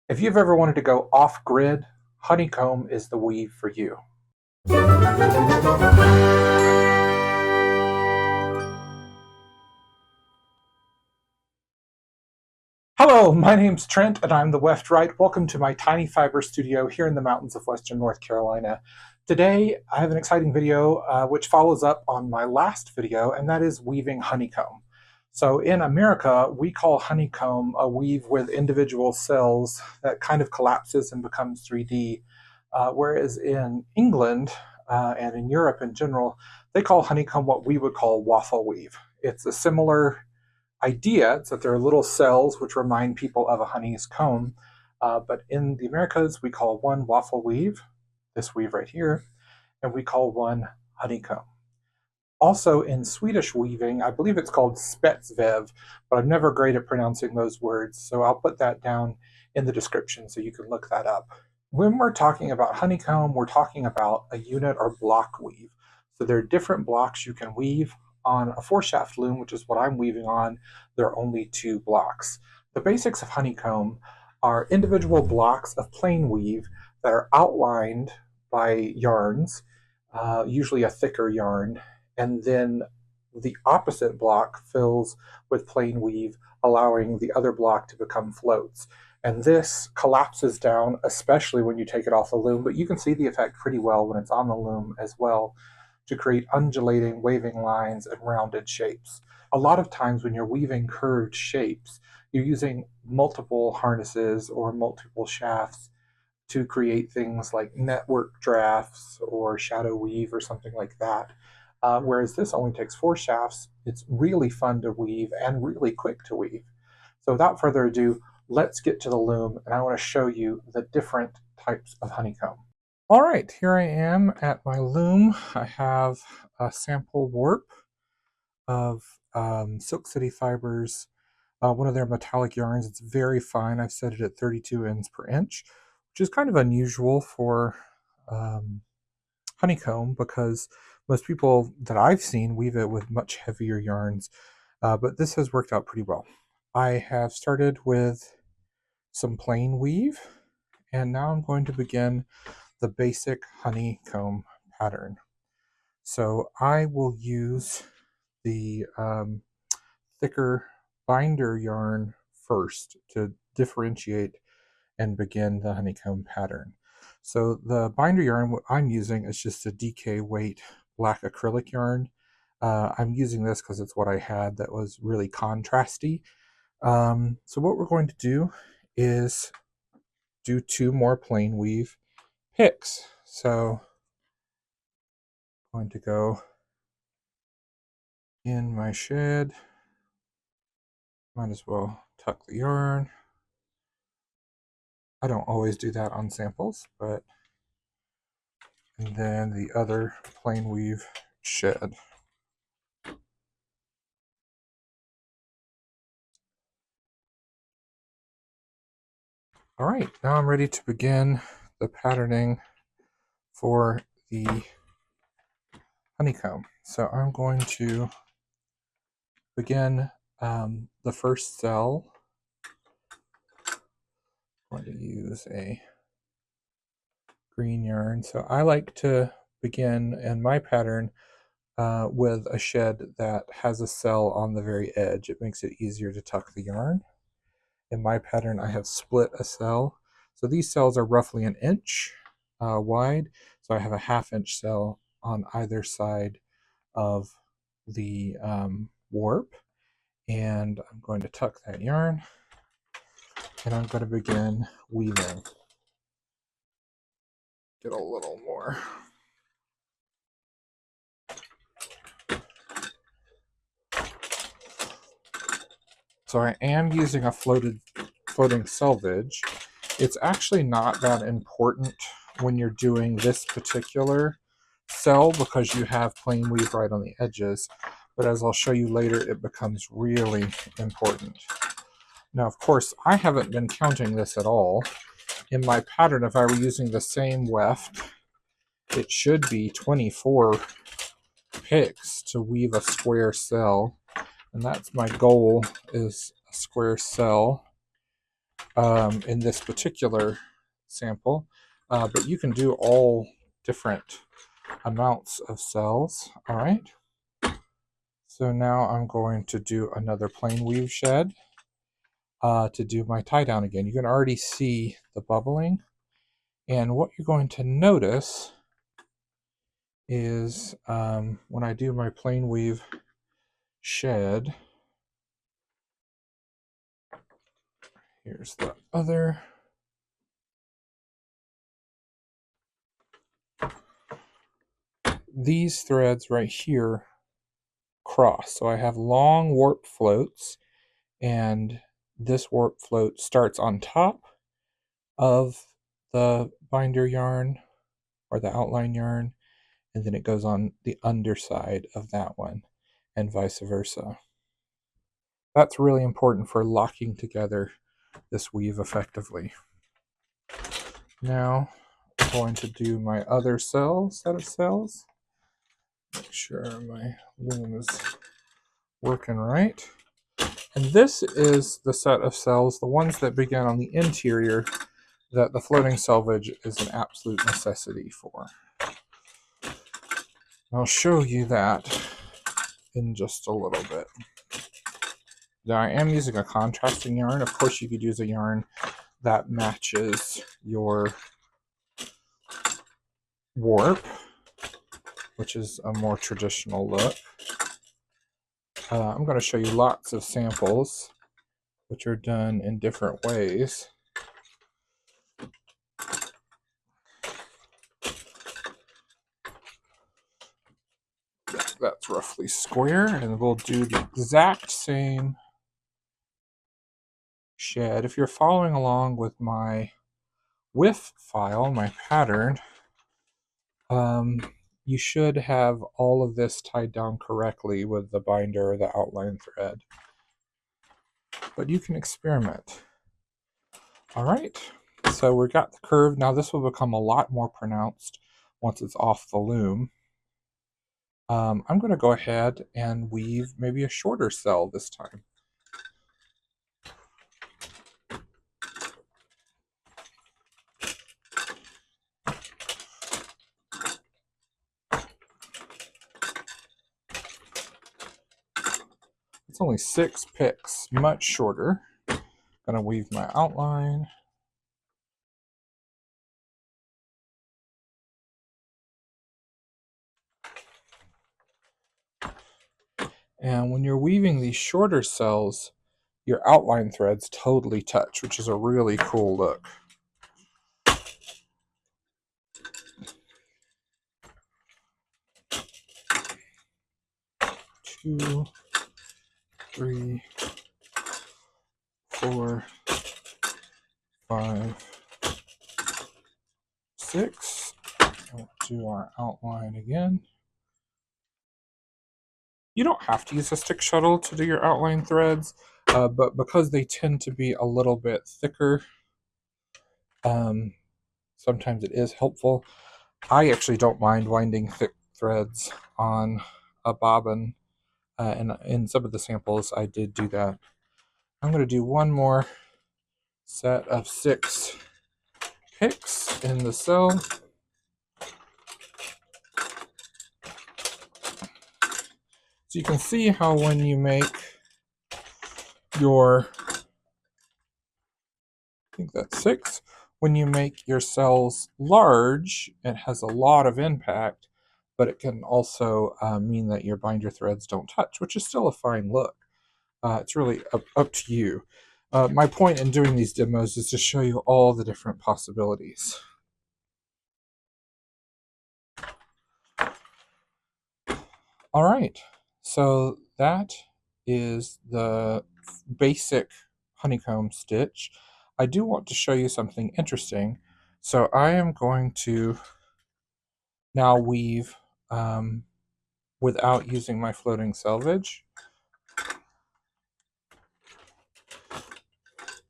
If you've ever wanted to go off-grid, Honeycomb is the weave for you. Hello, my name's Trent and I'm the Weft. Welcome to my tiny fiber studio here in the mountains of Western North Carolina. Today I have an exciting video which follows up on my last video, and that is weaving honeycomb. So in America, we call honeycomb a weave with individual cells that kind of collapses and becomes 3D, whereas in England and in Europe in general, they call honeycomb what we would call waffle weave. It's a similar idea. It's that there are little cells which remind people of a honey's comb, but in the Americas, we call one waffle weave, this weave right here, and we call one honeycomb. Also in Swedish weaving, I believe it's called spetsväv, but I'm never great at pronouncing those words, so I'll put that down in the description so you can look that up. When we're talking about honeycomb, we're talking about a unit or block weave. So there are different blocks you can weave. On a 4-shaft loom, which is what I'm weaving on, there are only 2 blocks. The basics of honeycomb are individual blocks of plain weave that are outlined by yarns, usually a thicker yarn, and then the opposite block fills with plain weave, allowing the other block to become floats. And this collapses down, especially when you take it off the loom, but you can see the effect pretty well when it's on the loom as well, to create undulating, waving lines and rounded shapes. A lot of times when you're weaving curved shapes, you're using multiple harnesses or multiple shafts to create things like network drafts or shadow weave or something like that. Whereas this only takes 4 shafts, it's really fun to weave and really quick to weave. So without further ado, let's get to the loom, and I want to show you the different types of honeycomb. All right, here I am at my loom. I have a sample warp of Silk City Fibers, one of their metallic yarns. It's very fine. I've set it at 32 ends per inch, which is kind of unusual for honeycomb because most people that I've seen weave it with much heavier yarns, but this has worked out pretty well. I have started with some plain weave, and now I'm going to begin the basic honeycomb pattern. So I will use the thicker binder yarn first to differentiate and begin the honeycomb pattern. So the binder yarn, what I'm using is just a DK weight black acrylic yarn. I'm using this because it's what I had that was really contrasty. So what we're going to do is do 2 more plain weave picks. So I'm going to go in my shed. Might as well tuck the yarn. I don't always do that on samples, but and then the other plain weave shed. All right, now I'm ready to begin the patterning for the honeycomb. So I'm going to begin the first cell. I'm going to use a green yarn. So I like to begin in my pattern with a shed that has a cell on the very edge. It makes it easier to tuck the yarn. In my pattern, I have split a cell. So these cells are roughly an inch wide. So I have a 1/2 inch cell on either side of the warp. And I'm going to tuck that yarn. And I'm going to begin weaving. Get a little more. So I am using a floating selvage. It's actually not that important when you're doing this particular cell because you have plain weave right on the edges, but as I'll show you later, it becomes really important. Now, of course, I haven't been counting this at all. In my pattern, if I were using the same weft, it should be 24 picks to weave a square cell, and that's my goal, is a square cell. in this particular sample, but you can do all different amounts of cells. All right. So now I'm going to do another plain weave shed to do my tie down again. You can already see the bubbling, and what you're going to notice is when I do my plain weave shed, here's the other. These threads right here cross. So I have long warp floats, and this warp float starts on top of the binder yarn or the outline yarn, and then it goes on the underside of that one, and vice versa. That's really important for locking together this weave effectively. Now I'm going to do my other set of cells. Make sure my loom is working right. And this is the set of cells, the ones that begin on the interior, that the floating selvage is an absolute necessity for. I'll show you that in just a little bit. Now I am using a contrasting yarn. Of course you could use a yarn that matches your warp, which is a more traditional look. I'm going to show you lots of samples which are done in different ways. That's roughly square, and we'll do the exact same shed. If you're following along with my Weft file, my pattern, you should have all of this tied down correctly with the binder or the outline thread. But you can experiment. All right, so we got the curve. Now this will become a lot more pronounced once it's off the loom. I'm going to go ahead and weave maybe a shorter cell this time. It's only 6 picks, much shorter. Gonna weave my outline. And when you're weaving these shorter cells, your outline threads totally touch, which is a really cool look. 2, 3, 4, 5, 6. We'll do our outline again. You don't have to use a stick shuttle to do your outline threads, but because they tend to be a little bit thicker, sometimes it is helpful. I actually don't mind winding thick threads on a bobbin, and in some of the samples I did do that. I'm going to do one more set of 6 picks in the cell. So you can see how when you make your, I think that's 6, when you make your cells large, it has a lot of impact, but it can also mean that your binder threads don't touch, which is still a fine look. It's really up to you. My point in doing these demos is to show you all the different possibilities. All right, so that is the basic honeycomb stitch. I do want to show you something interesting. So I am going to now weave without using my floating selvage.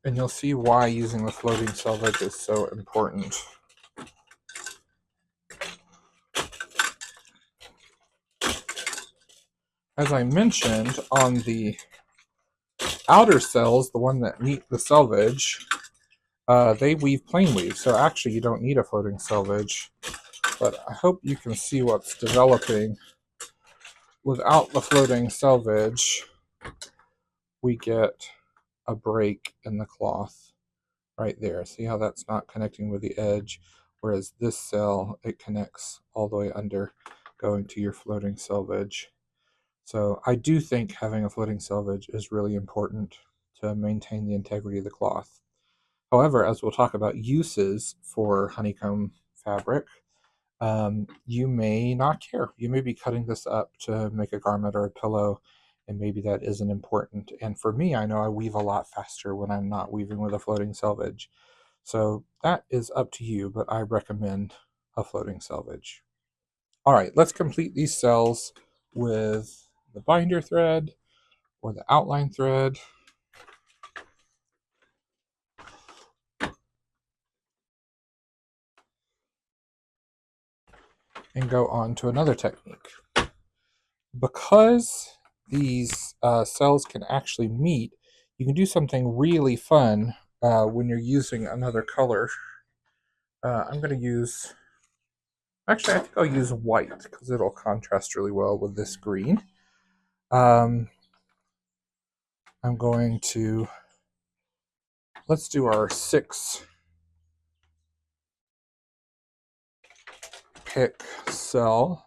And you'll see why using the floating selvage is so important. As I mentioned, on the outer cells, the one that meet the selvage, They weave plain weave, so actually you don't need a floating selvage. But I hope you can see what's developing. Without the floating selvage, we get a break in the cloth right there. See how that's not connecting with the edge? Whereas this cell, it connects all the way under, going to your floating selvage. So I do think having a floating selvage is really important to maintain the integrity of the cloth. However, as we'll talk about uses for honeycomb fabric, you may not care. You may be cutting this up to make a garment or a pillow, and maybe that isn't important. And for me, I know I weave a lot faster when I'm not weaving with a floating selvage. So that is up to you, but I recommend a floating selvage. All right, let's complete these cells with the binder thread or the outline thread. And go on to another technique. Because these cells can actually meet, you can do something really fun when you're using another color. I'm going to use, actually I think I'll use white because it'll contrast really well with this green. I'm going to, let's do our 6 pick cell.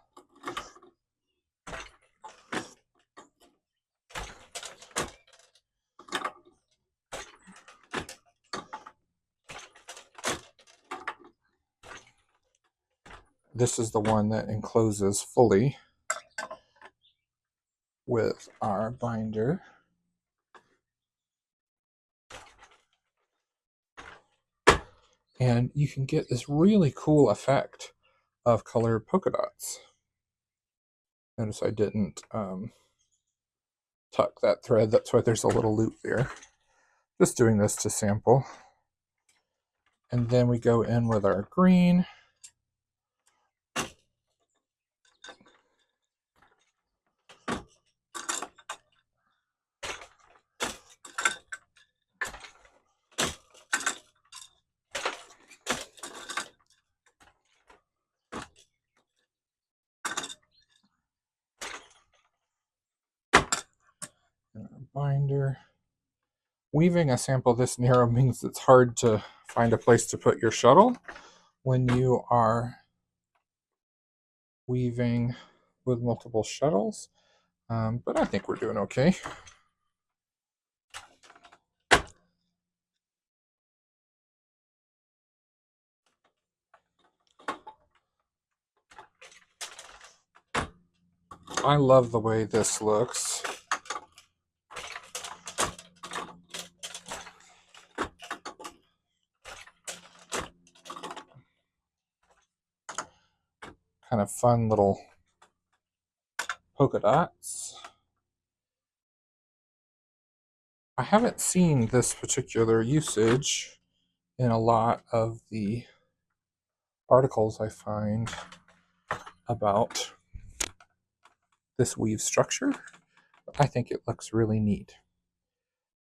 This is the one that encloses fully with our binder. And you can get this really cool effect of colored polka dots. Notice I didn't tuck that thread, that's why there's a little loop there. Just doing this to sample. And then we go in with our green. And our binder. Weaving a sample this narrow means it's hard to find a place to put your shuttle when you are weaving with multiple shuttles, but I think we're doing okay. I love the way this looks. Kind of fun little polka dots. I haven't seen this particular usage in a lot of the articles I find about this weave structure. I think it looks really neat.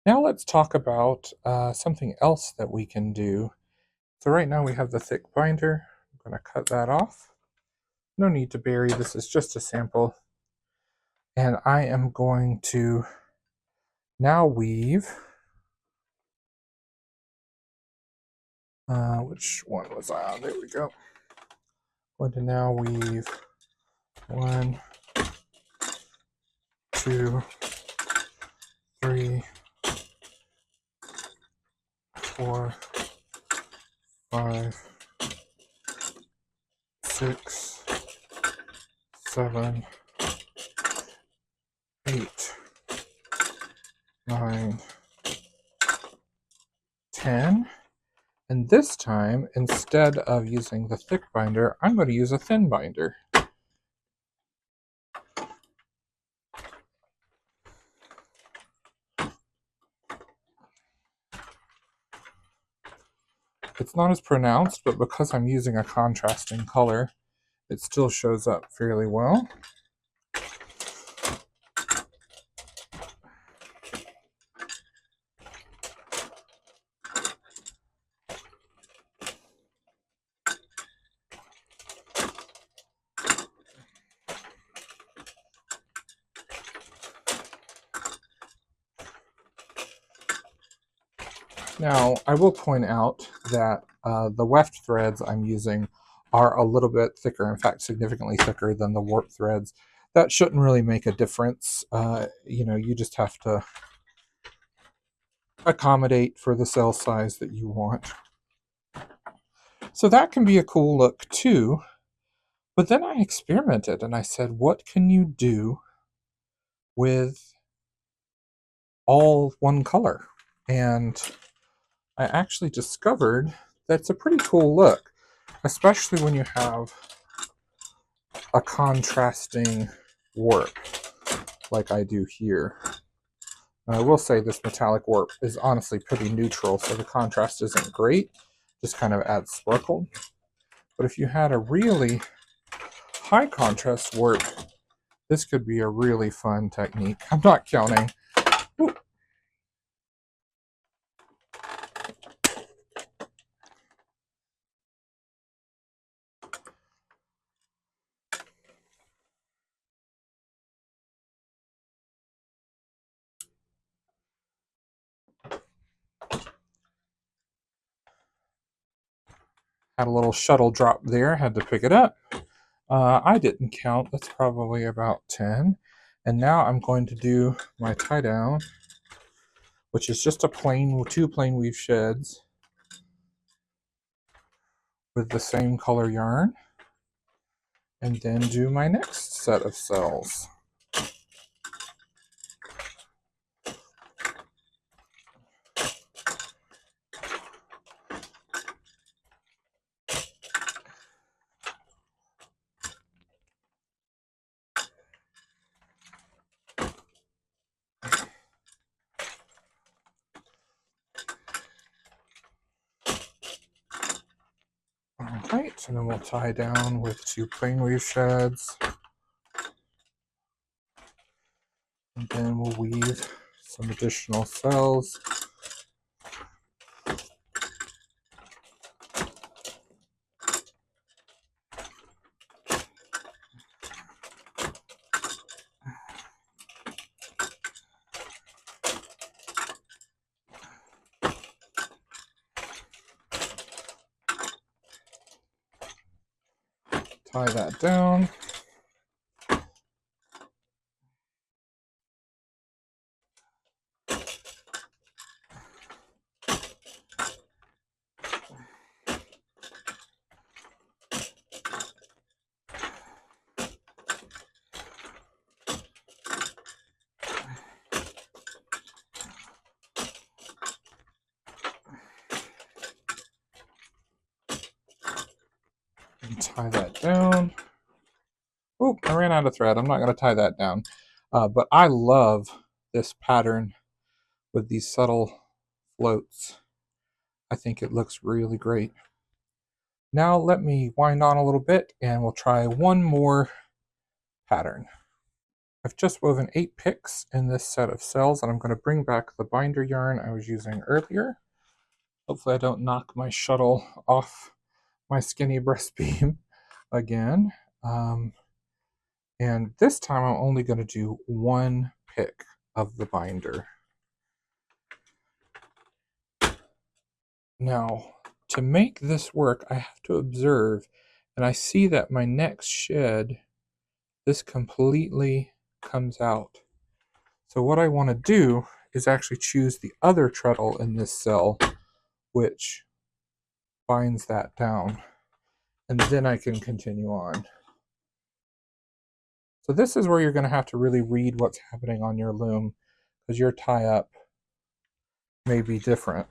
Now let's talk about something else that we can do. So right now we have the thick binder. I'm going to cut that off. No need to bury, this is just a sample. And I am going to now weave, which one was I on? There we go. I'm going to now weave 1, 2, 3, 4, 5, 6, 7, 8, 9, 10. And this time, instead of using the thick binder, I'm going to use a thin binder. It's not as pronounced, but because I'm using a contrasting color, it still shows up fairly well. Now, I will point out that the weft threads I'm using are a little bit thicker, in fact, significantly thicker than the warp threads. That shouldn't really make a difference. You just have to accommodate for the cell size that you want. So that can be a cool look too. But then I experimented and I said, what can you do with all one color? And I actually discovered that's a pretty cool look, especially when you have a contrasting warp like I do here. Now, I will say this metallic warp is honestly pretty neutral, so the contrast isn't great, just kind of adds sparkle. But if you had a really high contrast warp, this could be a really fun technique. I'm not counting. Ooh. Had a little shuttle drop there, had to pick it up. I didn't count, that's probably about 10. And now I'm going to do my tie down, which is just two plain weave sheds with the same color yarn, and then do my next set of cells. Alright, and then we'll tie down with two plain weave sheds. And then we'll weave some additional cells. Tie that down. And tie that down. Oh, I ran out of thread. I'm not going to tie that down. But I love this pattern with these subtle floats. I think it looks really great. Now let me wind on a little bit and we'll try one more pattern. I've just woven 8 picks in this set of cells, and I'm going to bring back the binder yarn I was using earlier. Hopefully I don't knock my shuttle off my skinny breast beam again. And this time I'm only going to do 1 pick of the binder. Now, to make this work, I have to observe, and I see that my next shed, this completely comes out. So what I want to do is actually choose the other treadle in this cell, which binds that down, and then I can continue on. So this is where you're going to have to really read what's happening on your loom, because your tie-up may be different.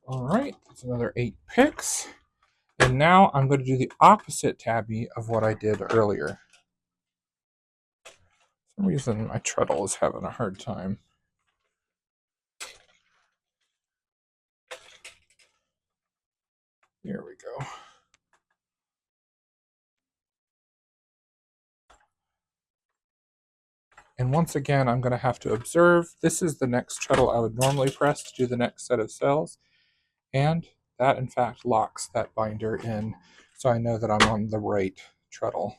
All right, that's another 8 picks. And now I'm going to do the opposite tabby of what I did earlier. For some reason, my treadle is having a hard time. Here we go. And once again, I'm going to have to observe. This is the next treadle I would normally press to do the next set of cells. And that, in fact, locks that binder in. So I know that I'm on the right treadle.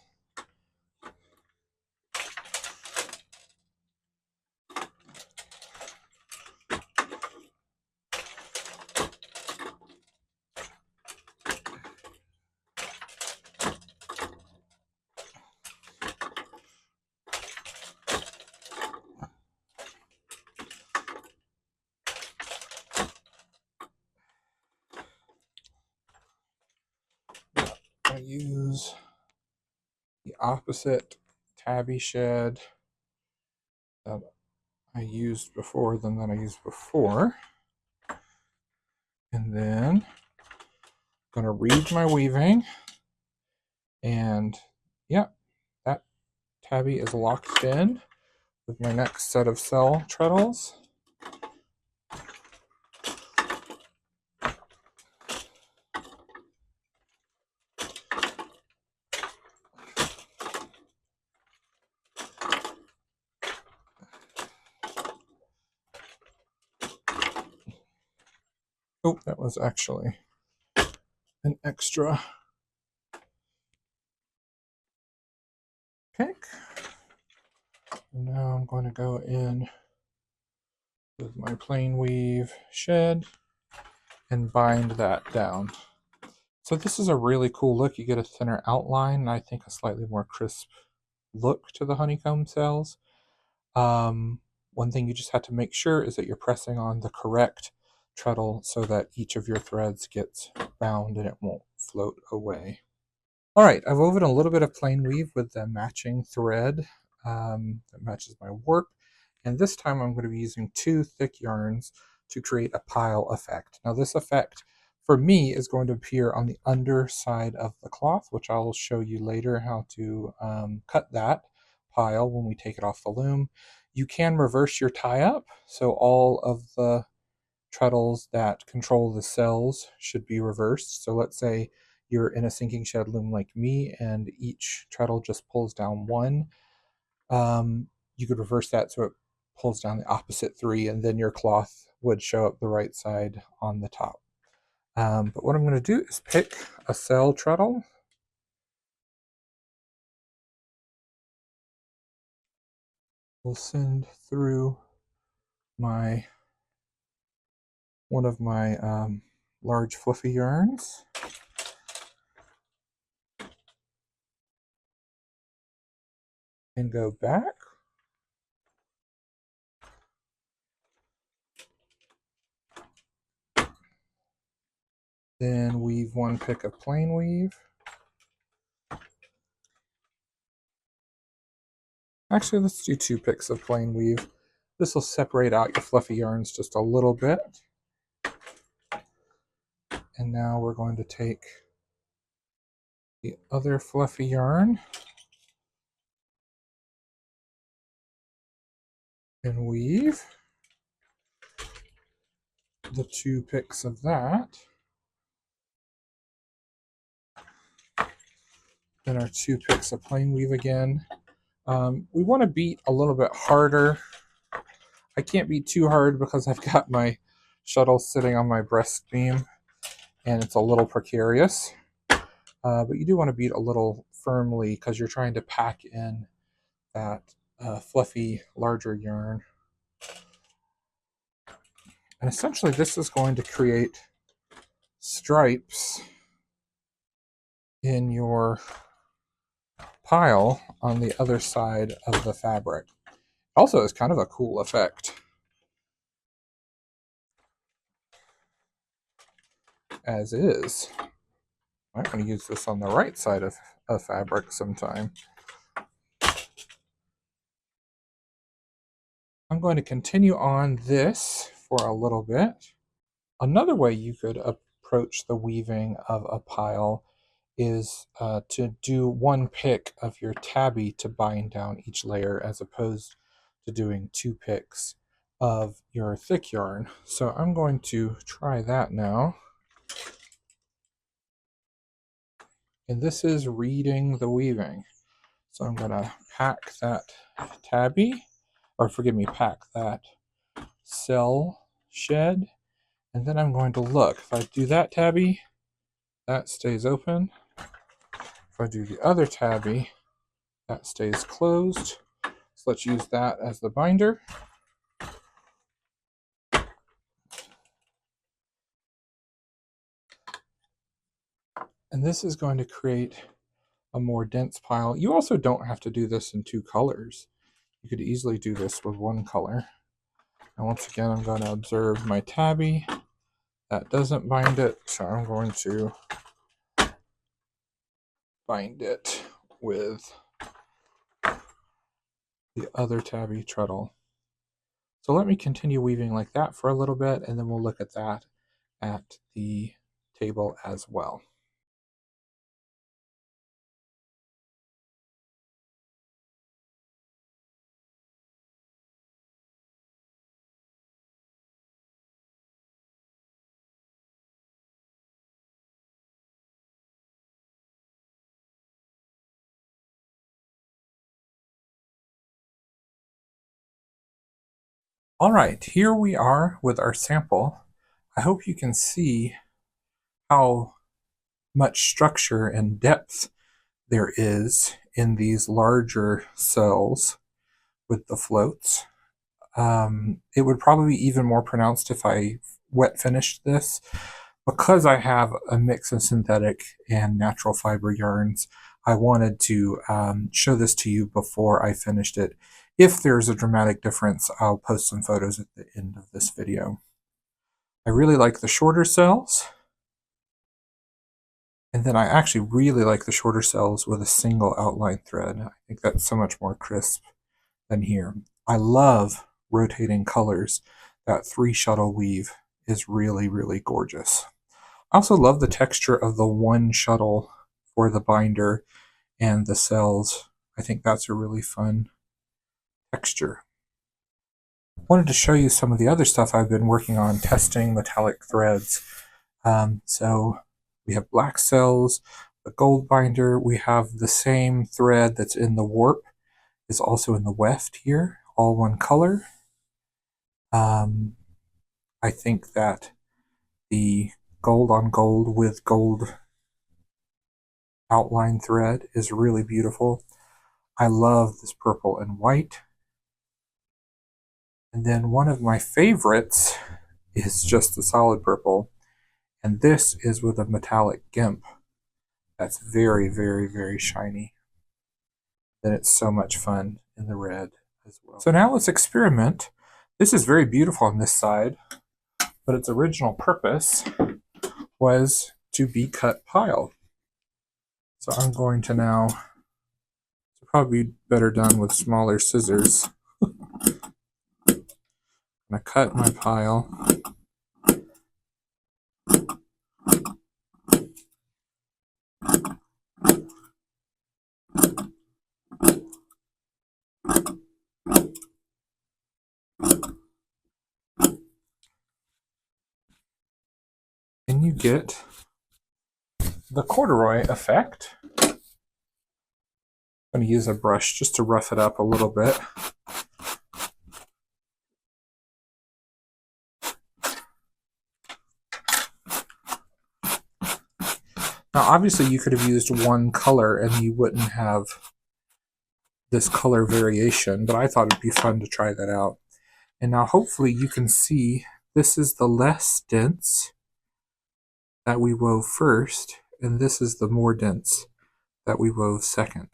I use the opposite tabby shed that I used before than that I used before. And then I'm going to read my weaving. And yeah, that tabby is locked in with my next set of cell treadles. Oh, that was actually an extra pick. And now I'm going to go in with my plain weave shed and bind that down. So this is a really cool look. You get a thinner outline and I think a slightly more crisp look to the honeycomb cells. One thing you just have to make sure is that you're pressing on the correct treadle so that each of your threads gets bound and it won't float away. All right, I've woven a little bit of plain weave with the matching thread that matches my warp. And this time I'm going to be using 2 thick yarns to create a pile effect. Now this effect for me is going to appear on the underside of the cloth, which I'll show you later how to cut that pile when we take it off the loom. You can reverse your tie up, so all of the treadles that control the cells should be reversed. So let's say you're in a sinking shed loom like me and each treadle just pulls down one. You could reverse that so it pulls down the opposite 3 and then your cloth would show up the right side on the top. But what I'm going to do is pick a cell treadle. We'll send through my one of my large fluffy yarns. And go back. Then weave 1 pick of plain weave. Actually, let's do 2 picks of plain weave. This will separate out your fluffy yarns just a little bit. And now we're going to take the other fluffy yarn and weave the 2 picks of that. Then our 2 picks of plain weave again. We want to beat a little bit harder. I can't beat too hard because I've got my shuttle sitting on my breast beam and it's a little precarious. But you do want to beat a little firmly because you're trying to pack in that fluffy, larger yarn. And essentially this is going to create stripes in your pile on the other side of the fabric. Also, it's kind of a cool effect, as is. I'm going to use this on the right side of fabric sometime. I'm going to continue on this for a little bit. Another way you could approach the weaving of a pile is to do 1 pick of your tabby to bind down each layer as opposed to doing 2 picks of your thick yarn. So I'm going to try that now. And this is reading the weaving. So I'm going to pack that tabby or forgive me, pack that cell shed. And then I'm going to look. If I do that tabby, that stays open. If I do the other tabby, that stays closed. So let's use that as the binder. And this is going to create a more dense pile. You also don't have to do this in 2 colors. You could easily do this with 1 color. And once again, I'm going to observe my tabby. That doesn't bind it, so I'm going to bind it with the other tabby treadle. So let me continue weaving like that for a little bit, and then we'll look at that at the table as well. All right, here we are with our sample. I hope you can see how much structure and depth there is in these larger cells with the floats. It would probably be even more pronounced if I wet finished this. Because I have a mix of synthetic and natural fiber yarns, I wanted to show this to you before I finished it. If there's a dramatic difference, I'll post some photos at the end of this video. I really like the shorter cells. And then I actually really like the shorter cells with a single outline thread. I think that's so much more crisp than here. I love rotating colors. That 3 shuttle weave is really, really gorgeous. I also love the texture of the 1 shuttle for the binder and the cells. I think that's a really fun texture. I wanted to show you some of the other stuff I've been working on testing metallic threads. So we have black cells, the gold binder. We have the same thread that's in the warp is also in the weft here, all 1 color. I think that the gold on gold with gold outline thread is really beautiful. I love this purple and white. And then one of my favorites is just the solid purple. And this is with a metallic gimp. That's very, very, very shiny. And it's so much fun in the red as well. So now let's experiment. This is very beautiful on this side, but its original purpose was to be cut pile. So I'm going to now, it's probably better done with smaller scissors. I'm going to cut my pile. And you get the corduroy effect. I'm going to use a brush just to rough it up a little bit. Now obviously you could have used 1 color and you wouldn't have this color variation, but I thought it'd be fun to try that out. And now hopefully you can see this is the less dense that we wove first, and this is the more dense that we wove second.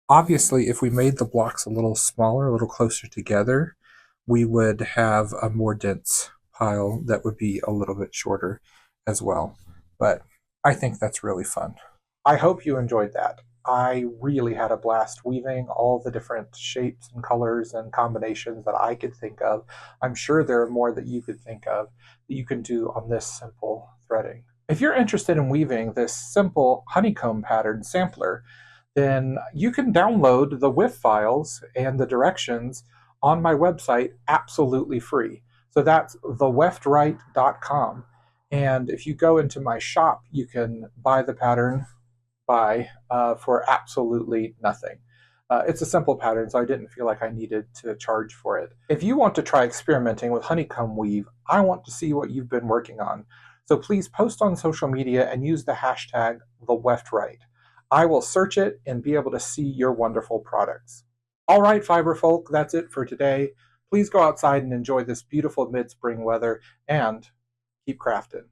Obviously, if we made the blocks a little smaller, a little closer together, we would have a more dense pile that would be a little bit shorter as well. But I think that's really fun. I hope you enjoyed that. I really had a blast weaving all the different shapes and colors and combinations that I could think of. I'm sure there are more that you could think of that you can do on this simple threading. If you're interested in weaving this simple honeycomb pattern sampler, then you can download the WIF files and the directions on my website absolutely free. So that's theweftright.com. And if you go into my shop, you can buy the pattern for absolutely nothing. It's a simple pattern, so I didn't feel like I needed to charge for it. If you want to try experimenting with honeycomb weave, I want to see what you've been working on. So please post on social media and use the hashtag #TheWeftRight. I will search it and be able to see your wonderful products. All right, fiber folk, that's it for today. Please go outside and enjoy this beautiful mid-spring weather and keep crafting.